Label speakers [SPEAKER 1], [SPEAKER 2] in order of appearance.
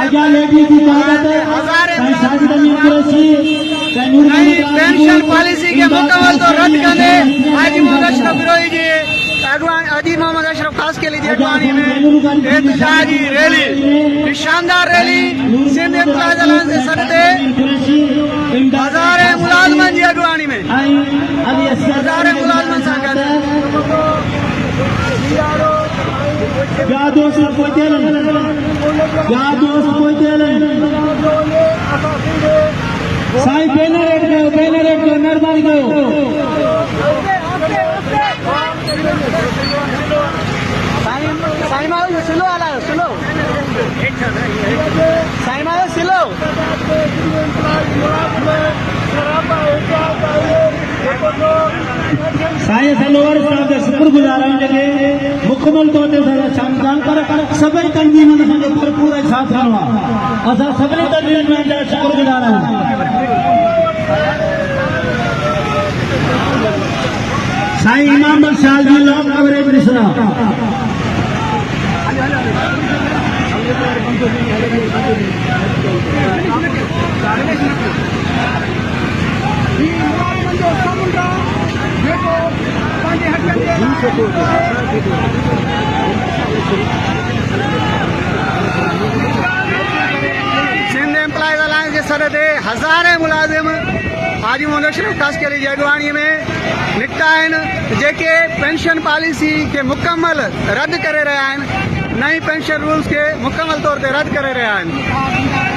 [SPEAKER 1] अजा लेडी की
[SPEAKER 2] नई पेंशन पॉलिसी के मुकम्मल तो रद्द करने हाजी मोहम्मद अशरफ विरोही जी हाजी मोहम्मद अशरफ खास के लिए अगवानी में एहतजाजी रैली शानदार रैली सिंध इम्तियाज अलायंस के सदते हज़ारे मुलाजमन जी अगवानी में हज़ारे मुलाजमन सां गॾु
[SPEAKER 1] क्या दोस्त साईं बैनर कयो महिरबानी कयो
[SPEAKER 2] साईं मां सिलो हलायो सिलो साईं मां सिलो
[SPEAKER 1] साईं सलोवर साहब के शुक्रगुजार आहियूं जेके मुकमल तौर ते शामिल पर सभई तंजीमनि असांजो भरपूर साथ ॾिनो आहे असां सभिनी तंजीमनि जा शुक्रगुजार आहियूं साईं इमाम बख्शाल जी लॉ कवरेज ॾिसणा
[SPEAKER 2] सिंध एम्प्लॉयज अलायंस के सदते हज़ारे मुलाजिम हाजी मोहम्मद अशरफ खास के लिए अगवानी में निकिता आहिनि जेके पेंशन पॉलिसी के मुकम्मल रद्द करे रहिया आहिनि नई पेंशन रूल्स के मुकम्मल तौर ते रद्द करे रहिया आहिनि